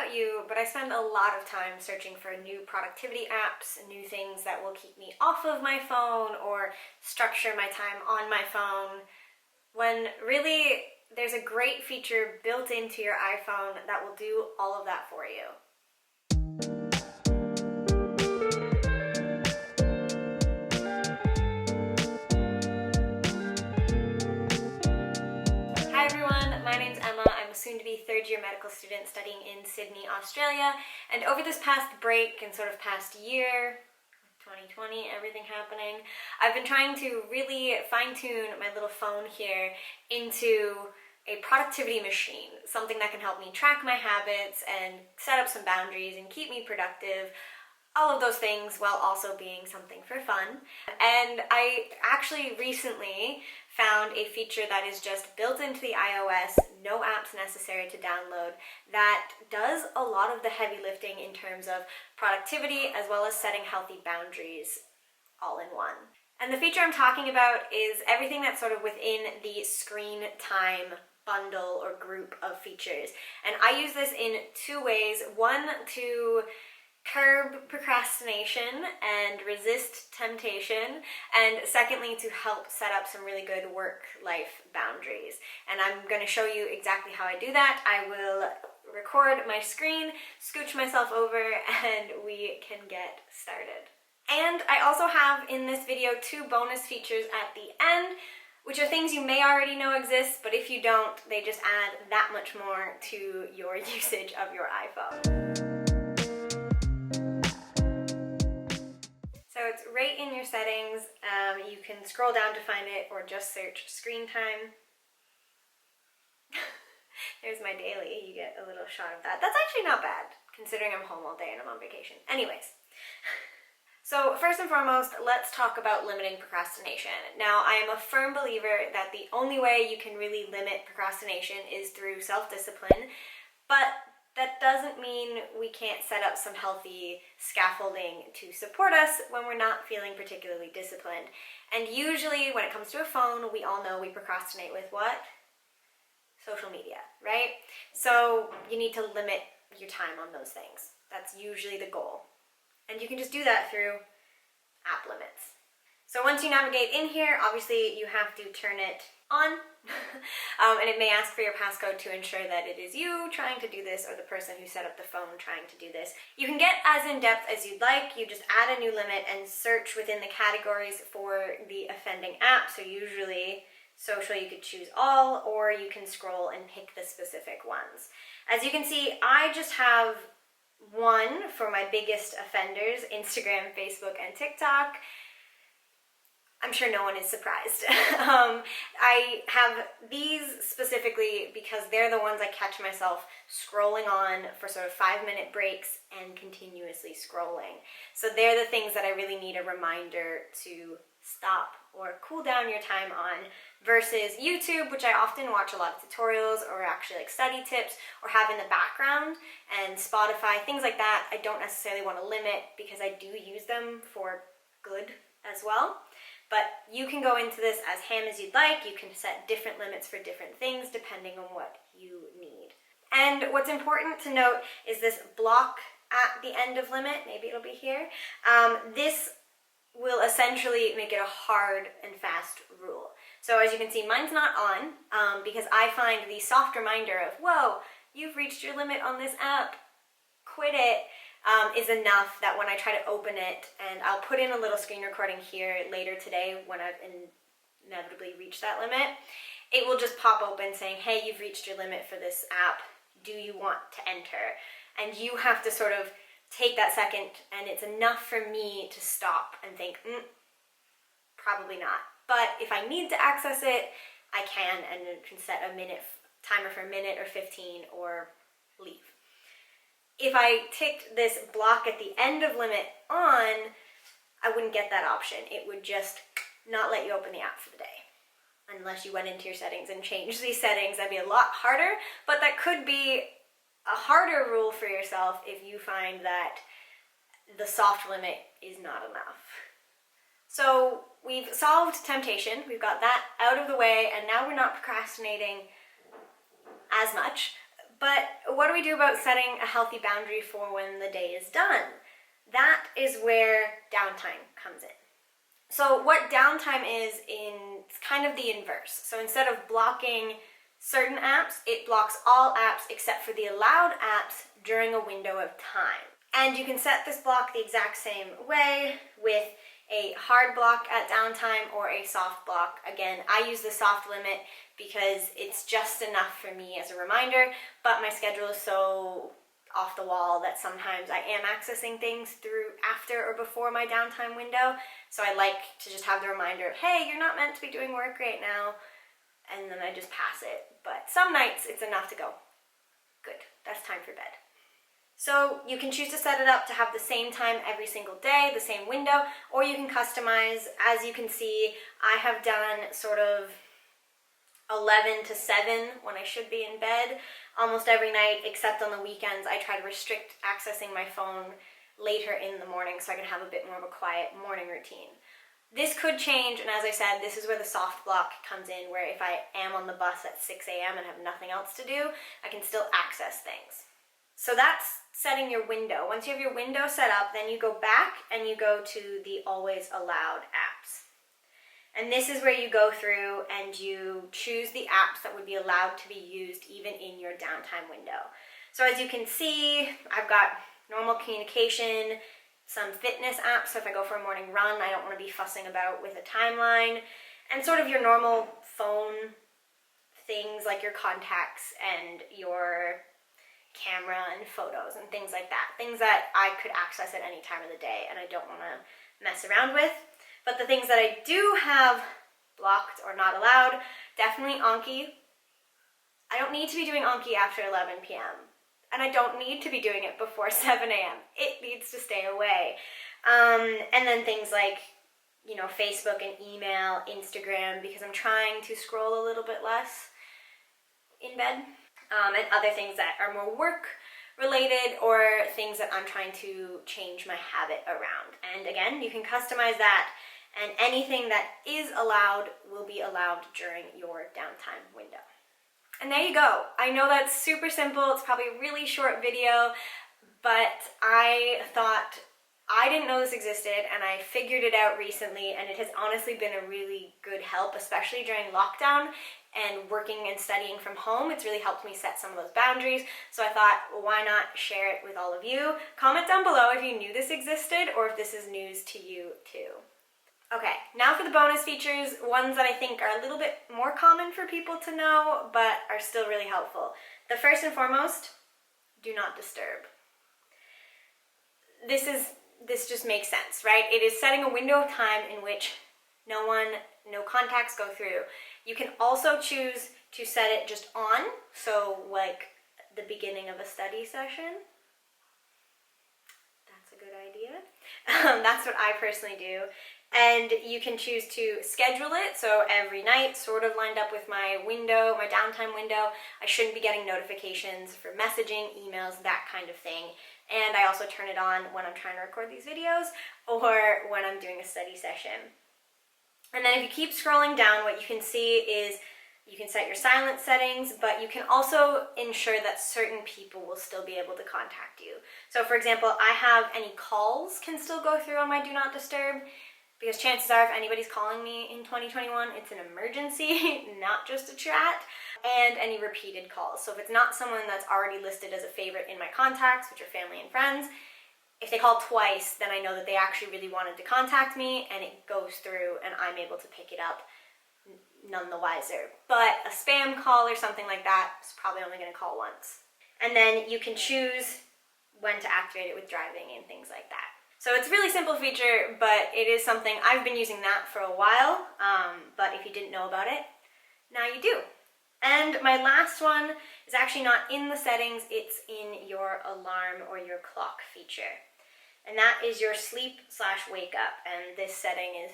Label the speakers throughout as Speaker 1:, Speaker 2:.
Speaker 1: about you, but I spend a lot of time searching for new productivity apps, new things that will keep me off of my phone or structure my time on my phone, when really there's a great feature built into your iPhone that will do all of that for you. Hi everyone, my name's Emma. I'm a soon-to-be third-year medical student studying in Sydney, Australia, and over this past break and sort of past year, 2020, everything happening, I've been trying to really fine-tune my little phone here into a productivity machine, something that can help me track my habits and set up some boundaries and keep me productive, all of those things while also being something for fun. And I actually recently found a feature that is just built into the iOS, no apps necessary to download, that does a lot of the heavy lifting in terms of productivity as well as setting healthy boundaries all in one. And the feature I'm talking about is everything that's sort of within the screen time bundle or group of features. And I use this in two ways. One, to curb procrastination and resist temptation, and secondly, to help set up some really good work-life boundaries. And I'm going to show you exactly how I do that. I will record my screen, scooch myself over, and we can get started. And I also have in this video two bonus features at the end, which are things you may already know exist, but if you don't, they just add that much more to your usage of your iPhone. So it's right in your settings. You can scroll down to find it or just search screen time. There's my daily. You get a little shot of that. That's actually not bad, considering I'm home all day and I'm on vacation. Anyways. So first and foremost, let's talk about limiting procrastination. Now, I am a firm believer that the only way you can really limit procrastination is through self-discipline, but that doesn't mean we can't set up some healthy scaffolding to support us when we're not feeling particularly disciplined. And usually when it comes to a phone, we all know we procrastinate with what? Social media, right? So you need to limit your time on those things. That's usually the goal. And you can just do that through app limits. So once you navigate in here, obviously you have to turn it on. And it may ask for your passcode to ensure that it is you trying to do this or the person who set up the phone trying to do this. You can get as in-depth as you'd like. You just add a new limit and search within the categories for the offending app. So usually social, you could choose all, or you can scroll and pick the specific ones. As you can see, I just have one for my biggest offenders: Instagram, Facebook, and TikTok. I'm sure no one is surprised. I have these specifically because they're the ones I catch myself scrolling on for sort of 5-minute breaks and continuously scrolling. So they're the things that I really need a reminder to stop or cool down your time on, versus YouTube, which I often watch a lot of tutorials or actually like study tips or have in the background, and Spotify, things like that. I don't necessarily want to limit because I do use them for good as well. But you can go into this as ham as you'd like. You can set different limits for different things depending on what you need. And what's important to note is this block at the end of limit. Maybe it'll be here. This will essentially make it a hard and fast rule. So as you can see, mine's not on because I find the soft reminder of, whoa, you've reached your limit on this app, quit it, is enough that when I try to open it, and I'll put in a little screen recording here later today when I've inevitably reached that limit, it will just pop open saying, hey, you've reached your limit for this app. Do you want to enter? And you have to sort of take that second, and it's enough for me to stop and think, probably not. But if I need to access it, I can, and it can set a timer for a minute or 15 or leave. If I ticked this block at the end of limit on, I wouldn't get that option. It would just not let you open the app for the day. Unless you went into your settings and changed these settings, that'd be a lot harder, but that could be a harder rule for yourself if you find that the soft limit is not enough. So we've solved temptation, we've got that out of the way, and now we're not procrastinating as much. But what do we do about setting a healthy boundary for when the day is done? That is where downtime comes in. So what downtime is it's kind of the inverse. So instead of blocking certain apps, it blocks all apps except for the allowed apps during a window of time. And you can set this block the exact same way with a hard block at downtime or a soft block. Again, I use the soft limit because it's just enough for me as a reminder, but my schedule is so off the wall that sometimes I am accessing things through after or before my downtime window. So I like to just have the reminder of, hey, you're not meant to be doing work right now, and then I just pass it. But some nights it's enough to go, good, that's time for bed. So you can choose to set it up to have the same time every single day, the same window, or you can customize. As you can see, I have done sort of 11 to 7 when I should be in bed almost every night, except on the weekends. I try to restrict accessing my phone later in the morning so I can have a bit more of a quiet morning routine. This could change, and as I said, this is where the soft block comes in, where if I am on the bus at 6 a.m. and have nothing else to do, I can still access things. So that's setting your window. Once you have your window set up, then you go back and you go to the always allowed apps. And this is where you go through and you choose the apps that would be allowed to be used even in your downtime window. So as you can see, I've got normal communication, some fitness apps. So if I go for a morning run, I don't want to be fussing about with a timeline, and sort of your normal phone things like your contacts and your camera and photos and things like that. Things that I could access at any time of the day and I don't want to mess around with. But the things that I do have blocked or not allowed, definitely Anki. I don't need to be doing Anki after 11 p.m. And I don't need to be doing it before 7 a.m. It needs to stay away. And then things like, Facebook and email, Instagram, because I'm trying to scroll a little bit less in bed. And other things that are more work related or things that I'm trying to change my habit around. And again, you can customize that, and anything that is allowed will be allowed during your downtime window. And there you go. I know that's super simple. It's probably a really short video, but I thought, I didn't know this existed, and I figured it out recently, and it has honestly been a really good help, especially during lockdown and working and studying from home. It's really helped me set some of those boundaries. So I thought, well, why not share it with all of you? Comment down below if you knew this existed or if this is news to you too. Okay, now for the bonus features, ones that I think are a little bit more common for people to know, but are still really helpful. The first and foremost, do not disturb. This just makes sense, right? It is setting a window of time in which no contacts go through. You can also choose to set it just on, so like the beginning of a study session. That's a good idea. That's what I personally do. And you can choose to schedule it, so every night, sort of lined up with my window, my downtime window. I shouldn't be getting notifications for messaging, emails, that kind of thing. And I also turn it on when I'm trying to record these videos or when I'm doing a study session. And then if you keep scrolling down, what you can see is you can set your silent settings, but you can also ensure that certain people will still be able to contact you. So for example, I have any calls can still go through on my do not disturb, because chances are if anybody's calling me in 2021, it's an emergency, not just a chat, and any repeated calls. So if it's not someone that's already listed as a favorite in my contacts, which are family and friends, if they call twice, then I know that they actually really wanted to contact me, and it goes through and I'm able to pick it up none the wiser. But a spam call or something like that is probably only going to call once. And then you can choose when to activate it with driving and things like that. So it's a really simple feature, but it is something, I've been using that for a while, but if you didn't know about it, now you do. And my last one is actually not in the settings, it's in your alarm or your clock feature. And that is your sleep/wake up. And this setting is,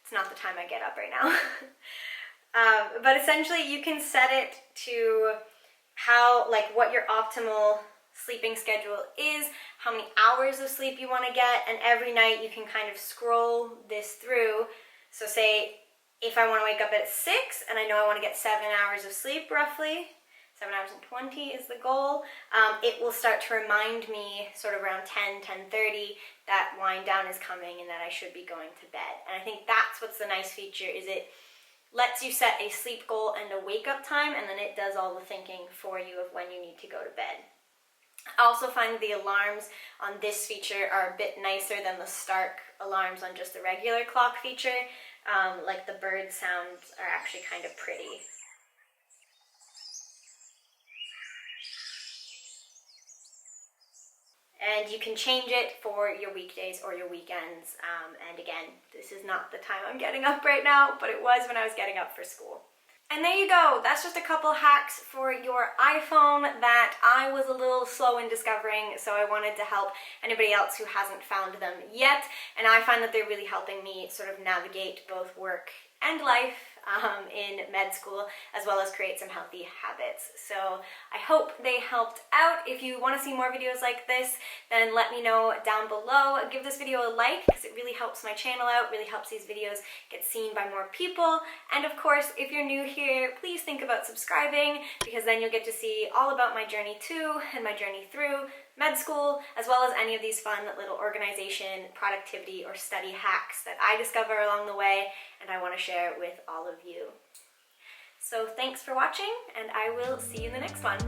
Speaker 1: it's not the time I get up right now. But essentially you can set it to what your optimal sleeping schedule is, how many hours of sleep you want to get, and every night you can kind of scroll this through. So say if I want to wake up at 6 and I know I want to get 7 hours of sleep roughly, 7 hours and 20 is the goal. It will start to remind me sort of around 10:30 that wind down is coming and that I should be going to bed. And I think that's what's the nice feature, is it lets you set a sleep goal and a wake up time, and then it does all the thinking for you of when you need to go to bed. I also find the alarms on this feature are a bit nicer than the stark alarms on just the regular clock feature. Like the bird sounds are actually kind of pretty. And you can change it for your weekdays or your weekends. And again, this is not the time I'm getting up right now, but it was when I was getting up for school. And there you go. That's just a couple hacks for your iPhone that I was a little slow in discovering, so I wanted to help anybody else who hasn't found them yet. And I find that they're really helping me sort of navigate both work and life in med school, as well as create some healthy habits. So I hope they helped out. If you want to see more videos like this, then let me know down below. Give this video a like because it really helps my channel out, really helps these videos get seen by more people. And of course, if you're new here, please think about subscribing, because then you'll get to see all about my journey to and my journey through med school, as well as any of these fun little organization, productivity, or study hacks that I discover along the way and I want to share with all of you. So thanks for watching, and I will see you in the next one.